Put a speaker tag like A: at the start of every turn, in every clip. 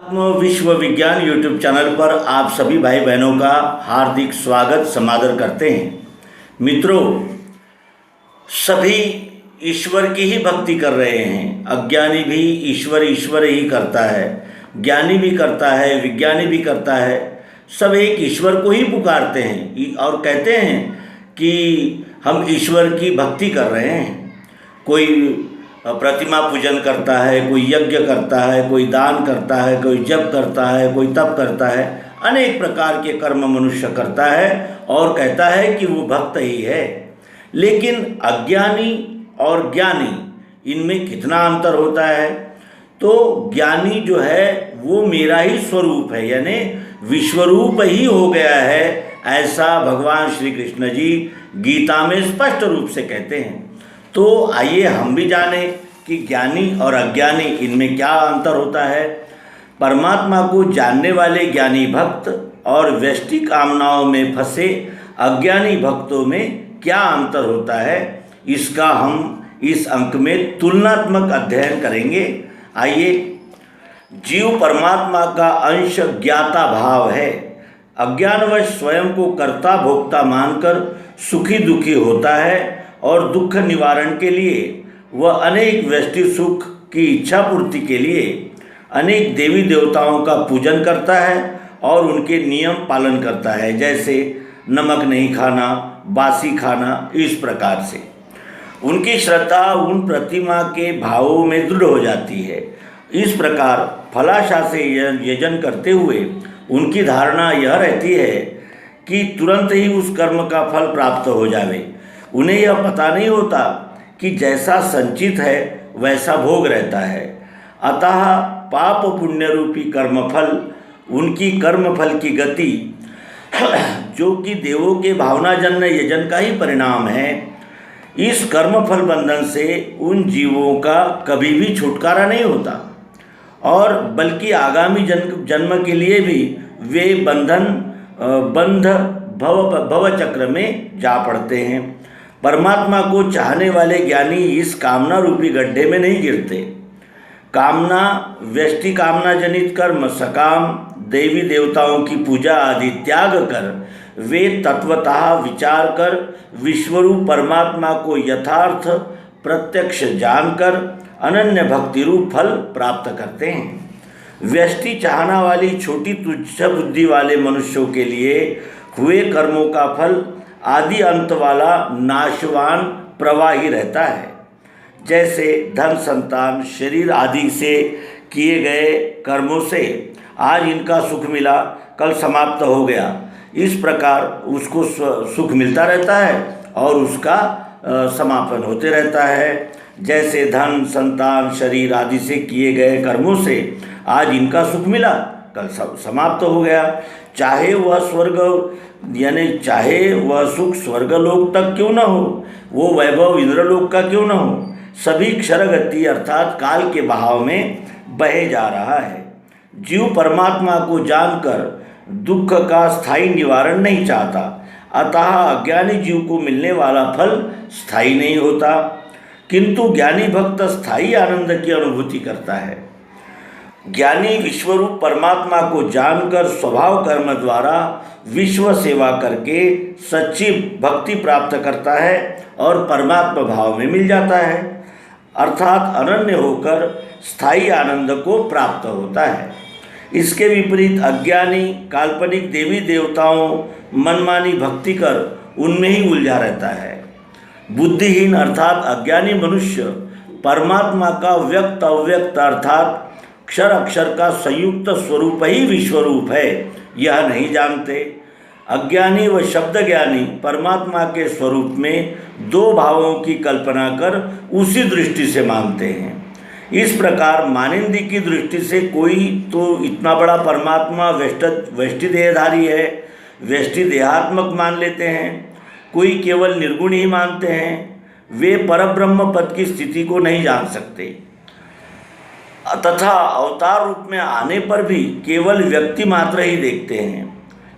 A: आत्म विश्व विज्ञान यूट्यूब चैनल पर आप सभी भाई बहनों का हार्दिक स्वागत समादर करते हैं। मित्रों, सभी ईश्वर की ही भक्ति कर रहे हैं। अज्ञानी भी ईश्वर ईश्वर ही करता है, ज्ञानी भी करता है, विज्ञानी भी करता है। सब एक ईश्वर को ही पुकारते हैं और कहते हैं कि हम ईश्वर की भक्ति कर रहे हैं। कोई प्रतिमा पूजन करता है, कोई यज्ञ करता है, कोई दान करता है, कोई जप करता है, कोई तप करता है। अनेक प्रकार के कर्म मनुष्य करता है और कहता है कि वो भक्त ही है। लेकिन अज्ञानी और ज्ञानी, इनमें कितना अंतर होता है? तो ज्ञानी जो है वो मेरा ही स्वरूप है, यानी विश्वरूप ही हो गया है, ऐसा भगवान श्री कृष्ण जी गीता में स्पष्ट रूप से कहते हैं। तो आइए हम भी जानें कि ज्ञानी और अज्ञानी, इनमें क्या अंतर होता है। परमात्मा को जानने वाले ज्ञानी भक्त और व्यष्टि कामनाओं में फंसे अज्ञानी भक्तों में क्या अंतर होता है, इसका हम इस अंक में तुलनात्मक अध्ययन करेंगे। आइए। जीव परमात्मा का अंश ज्ञाता भाव है। अज्ञानवश स्वयं को कर्ता भोक्ता मानकर सुखी दुखी होता है और दुख निवारण के लिए वह अनेक व्यष्टि सुख की इच्छा पूर्ति के लिए अनेक देवी देवताओं का पूजन करता है और उनके नियम पालन करता है, जैसे नमक नहीं खाना, बासी खाना, इस प्रकार से। उनकी श्रद्धा उन प्रतिमा के भावों में दृढ़ हो जाती है। इस प्रकार फलाशा से यजन करते हुए उनकी धारणा यह रहती है कि तुरंत ही उस कर्म का फल प्राप्त हो जावे। उन्हें यह पता नहीं होता कि जैसा संचित है वैसा भोग रहता है। अतः पाप पुण्य रूपी कर्मफल, उनकी कर्मफल की गति जो कि देवों के भावनाजन्य यजन का ही परिणाम है, इस कर्मफल बंधन से उन जीवों का कभी भी छुटकारा नहीं होता और बल्कि आगामी जन्म के लिए भी वे बंध भव चक्र में जा पड़ते हैं। परमात्मा को चाहने वाले ज्ञानी इस कामना रूपी गड्ढे में नहीं गिरते। कामना, व्यष्टि कामना जनित कर्म, सकाम देवी देवताओं की पूजा आदि त्याग कर वे तत्वतः विचार कर विश्वरूप परमात्मा को यथार्थ प्रत्यक्ष जानकर अनन्य भक्ति रूप फल प्राप्त करते हैं। व्यष्टि चाहना वाली छोटी तुच्छ बुद्धि वाले मनुष्यों के लिए हुए कर्मों का फल आदि अंत वाला नाशवान प्रवाही रहता है। जैसे धन, संतान, शरीर आदि से किए गए कर्मों से आज इनका सुख मिला, कल समाप्त हो गया, इस प्रकार उसको सुख मिलता रहता है और उसका समापन होते रहता है। जैसे धन, संतान, शरीर आदि से किए गए कर्मों से आज इनका सुख मिला, कल समाप्त हो गया। चाहे वह सुख स्वर्गलोक तक क्यों न हो, वो वैभव इंद्रलोक का क्यों न हो, सभी क्षरगति अर्थात काल के बहाव में बहे जा रहा है। जीव परमात्मा को जानकर दुख का स्थायी निवारण नहीं चाहता, अतः अज्ञानी जीव को मिलने वाला फल स्थायी नहीं होता, किंतु ज्ञानी भक्त स्थायी आनंद की अनुभूति करता है। ज्ञानी विश्वरूप परमात्मा को जानकर स्वभाव कर्म द्वारा विश्व सेवा करके सच्ची भक्ति प्राप्त करता है और परमात्मा भाव में मिल जाता है, अर्थात अनन्य होकर स्थायी आनंद को प्राप्त होता है। इसके विपरीत अज्ञानी काल्पनिक देवी देवताओं मनमानी भक्ति कर उनमें ही उलझा रहता है। बुद्धिहीन अर्थात अज्ञानी मनुष्य परमात्मा का व्यक्त अव्यक्त अर्थात क्षर अक्षर का संयुक्त स्वरूप ही विश्वरूप है, यह नहीं जानते। अज्ञानी व शब्द ज्ञानी परमात्मा के स्वरूप में दो भावों की कल्पना कर उसी दृष्टि से मानते हैं। इस प्रकार मानिंदी की दृष्टि से कोई तो इतना बड़ा परमात्मा व्यष्टि देहधारी है, व्यष्टि देहात्मक मान लेते हैं, कोई केवल निर्गुण ही मानते हैं। वे परब्रह्म पद की स्थिति को नहीं जान सकते तथा अवतार रूप में आने पर भी केवल व्यक्ति मात्र ही देखते हैं।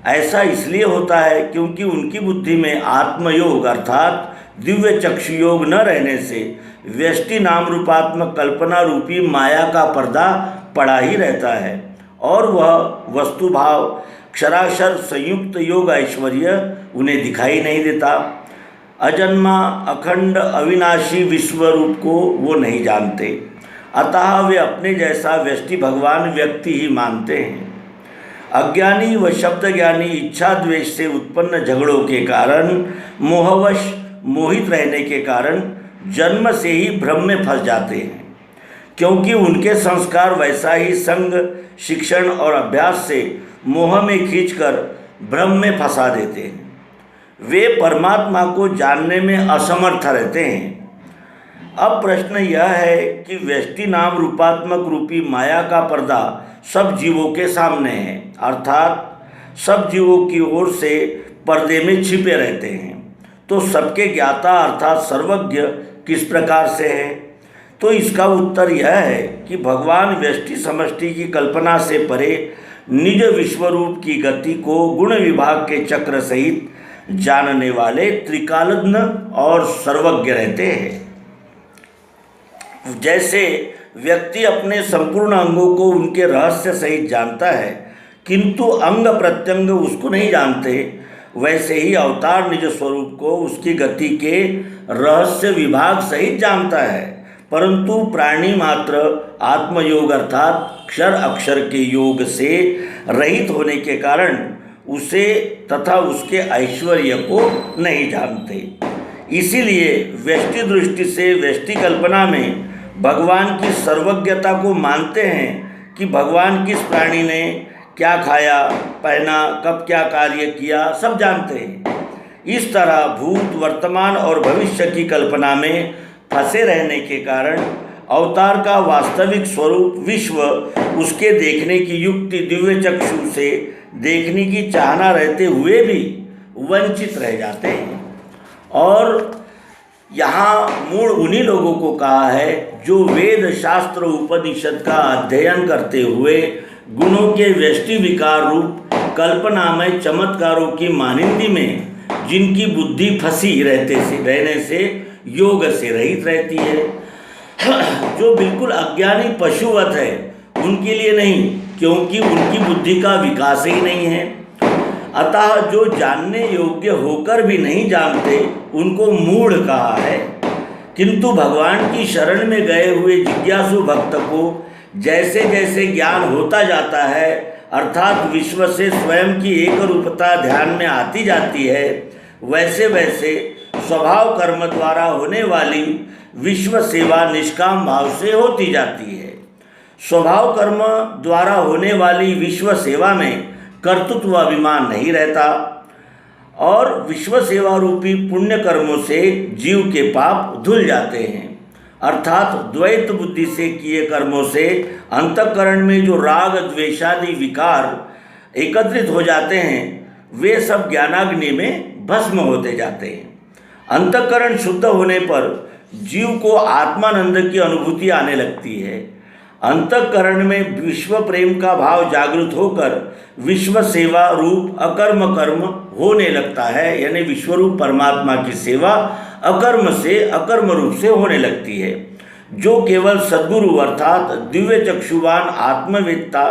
A: ऐसा इसलिए होता है क्योंकि उनकी बुद्धि में आत्मयोग अर्थात दिव्य चक्षुयोग न रहने से व्यष्टि नाम रूपात्मक कल्पना रूपी माया का पर्दा पड़ा ही रहता है और वह वस्तुभाव क्षराक्षर संयुक्त योग ऐश्वर्य उन्हें दिखाई नहीं देता। अजन्मा अखंड अविनाशी विश्व रूप को वो नहीं जानते, अतः वे अपने जैसा व्यष्टि भगवान व्यक्ति ही मानते हैं। अज्ञानी व शब्द ज्ञानी इच्छा द्वेष से उत्पन्न झगड़ों के कारण मोहवश मोहित रहने के कारण जन्म से ही भ्रम में फंस जाते हैं, क्योंकि उनके संस्कार वैसा ही संग शिक्षण और अभ्यास से मोह में खींचकर भ्रम में फंसा देते हैं। वे परमात्मा को जानने में असमर्थ रहते हैं। अब प्रश्न यह है कि व्यष्टि नाम रूपात्मक रूपी माया का पर्दा सब जीवों के सामने है, अर्थात सब जीवों की ओर से पर्दे में छिपे रहते हैं, तो सबके ज्ञाता अर्थात सर्वज्ञ किस प्रकार से है? तो इसका उत्तर यह है कि भगवान व्यष्टि समष्टि की कल्पना से परे निज विश्वरूप की गति को गुण विभाग के चक्र सहित जानने वाले त्रिकालज्ञ और सर्वज्ञ रहते हैं। जैसे व्यक्ति अपने संपूर्ण अंगों को उनके रहस्य सहित जानता है, किंतु अंग प्रत्यंग उसको नहीं जानते, वैसे ही अवतार निज स्वरूप को उसकी गति के रहस्य विभाग सहित जानता है, परंतु प्राणी मात्र आत्मयोग अर्थात क्षर अक्षर के योग से रहित होने के कारण उसे तथा उसके ऐश्वर्य को नहीं जानते। इसीलिए व्यष्टि दृष्टि से व्यष्टि कल्पना में भगवान की सर्वज्ञता को मानते हैं कि भगवान किस प्राणी ने क्या खाया पहना, कब क्या कार्य किया, सब जानते हैं। इस तरह भूत वर्तमान और भविष्य की कल्पना में फंसे रहने के कारण अवतार का वास्तविक स्वरूप विश्व उसके देखने की युक्ति दिव्य चक्षु से देखने की चाहना रहते हुए भी वंचित रह जाते हैं। और यहाँ मूल उन्हीं लोगों को कहा है जो वेद शास्त्र उपनिषद का अध्ययन करते हुए गुणों के व्यष्टि विकार रूप कल्पना में चमत्कारों की मानिंदी में जिनकी बुद्धि फंसी रहने से योग से रहित रहती है, जो बिल्कुल अज्ञानी पशुवत है, उनके लिए नहीं, क्योंकि उनकी बुद्धि का विकास ही नहीं है। अतः जो जानने योग्य होकर भी नहीं जानते उनको मूढ़ कहा है। किंतु भगवान की शरण में गए हुए जिज्ञासु भक्त को जैसे जैसे ज्ञान होता जाता है, अर्थात विश्व से स्वयं की एक रूपता ध्यान में आती जाती है, वैसे वैसे स्वभाव कर्म द्वारा होने वाली विश्व सेवा निष्काम भाव से होती जाती है। स्वभाव कर्म द्वारा होने वाली विश्व सेवा में कर्तृत्व अभिमान नहीं रहता और विश्व सेवा रूपी पुण्य कर्मों से जीव के पाप धुल जाते हैं, अर्थात द्वैत बुद्धि से किए कर्मों से अंतःकरण में जो राग द्वेषादि विकार एकत्रित हो जाते हैं वे सब ज्ञानाग्नि में भस्म होते जाते हैं। अंतःकरण शुद्ध होने पर जीव को आत्मानंद की अनुभूति आने लगती है। अंतःकरण में विश्व प्रेम का भाव जागृत होकर विश्व सेवा रूप अकर्म कर्म होने लगता है, यानी विश्वरूप परमात्मा की सेवा अकर्म से अकर्म रूप से होने लगती है। जो केवल सद्गुरु अर्थात दिव्य चक्षुवान आत्मवेत्ता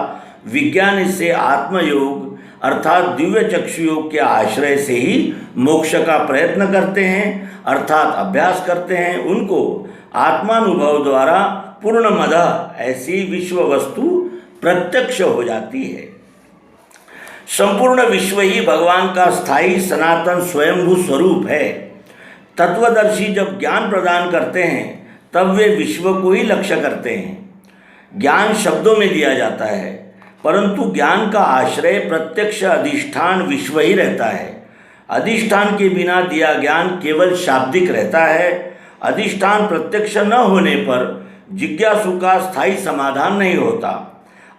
A: विज्ञान से आत्मयोग अर्थात दिव्य चक्षुयोग के आश्रय से ही मोक्ष का प्रयत्न करते हैं, अर्थात अभ्यास करते हैं, उनको आत्मानुभव द्वारा पूर्णमदः ऐसी विश्व वस्तु प्रत्यक्ष हो जाती है। संपूर्ण विश्व ही भगवान का स्थायी सनातन स्वयंभू स्वरूप है। तत्वदर्शी जब ज्ञान प्रदान करते हैं तब वे विश्व को ही लक्ष्य करते हैं। ज्ञान शब्दों में दिया जाता है, परंतु ज्ञान का आश्रय प्रत्यक्ष अधिष्ठान विश्व ही रहता है। अधिष्ठान के बिना दिया ज्ञान केवल शाब्दिक रहता है। अधिष्ठान प्रत्यक्ष न होने पर जिज्ञासु का स्थायी समाधान नहीं होता।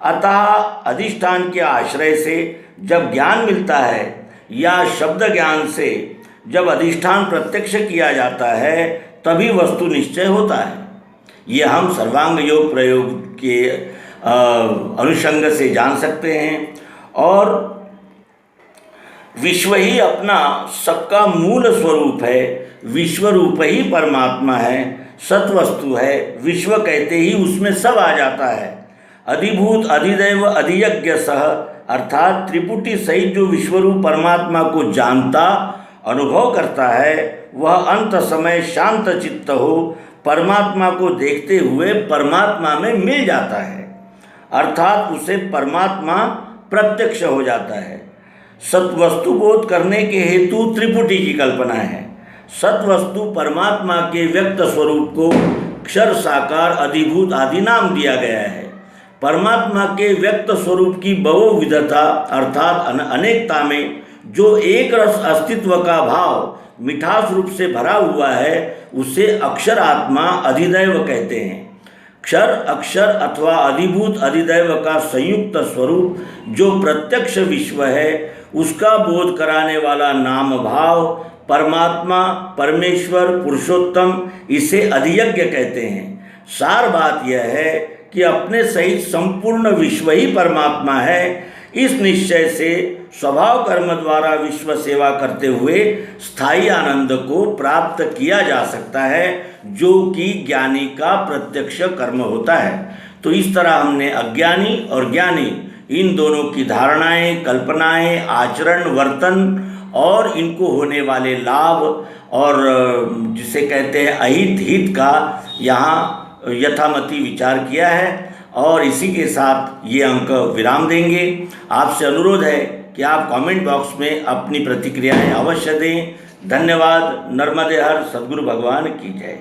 A: अतः अधिष्ठान के आश्रय से जब ज्ञान मिलता है या शब्द ज्ञान से जब अधिष्ठान प्रत्यक्ष किया जाता है तभी वस्तु निश्चय होता है। ये हम सर्वांग योग प्रयोग के अनुषंग से जान सकते हैं। और विश्व ही अपना सबका मूल स्वरूप है, विश्वरूप ही परमात्मा है, सत्वस्तु है। विश्व कहते ही उसमें सब आ जाता है, अधिभूत अधिदैव अधियज्ञ सह अर्थात त्रिपुटी सहित जो विश्वरूप परमात्मा को जानता अनुभव करता है वह अंत समय शांत चित्त हो परमात्मा को देखते हुए परमात्मा में मिल जाता है, अर्थात उसे परमात्मा प्रत्यक्ष हो जाता है। सत्वस्तु बोध करने के हेतु त्रिपुटी की कल्पना है। सत्वस्तु परमात्मा के व्यक्त स्वरूप को क्षर साकार अधिभूत आदि नाम दिया गया है। परमात्मा के व्यक्त स्वरूप की बहुविधता अर्थात अनेकता में जो एक रस अस्तित्व का भाव मिठास रूप से भरा हुआ है उसे अक्षर आत्मा अधिदैव कहते हैं। क्षर अक्षर अथवा अधिभूत अधिदैव का संयुक्त स्वरूप जो प्रत्यक्ष विश्व है उसका बोध कराने वाला नाम भाव परमात्मा परमेश्वर पुरुषोत्तम इसे अधियज्ञ कहते हैं। सार बात यह है कि अपने सहित संपूर्ण विश्व ही परमात्मा है। इस निश्चय से स्वभाव कर्म द्वारा विश्व सेवा करते हुए स्थायी आनंद को प्राप्त किया जा सकता है जो कि ज्ञानी का प्रत्यक्ष कर्म होता है। तो इस तरह हमने अज्ञानी और ज्ञानी इन दोनों की धारणाएं, कल्पनाएं, आचरण, वर्तन और इनको होने वाले लाभ और जिसे कहते हैं अहित हित का यहाँ यथामति विचार किया है और इसी के साथ ये अंक विराम देंगे। आपसे अनुरोध है कि आप कमेंट बॉक्स में अपनी प्रतिक्रियाएं अवश्य दें। धन्यवाद। नर्मदे हर सद्गुरु भगवान की जय।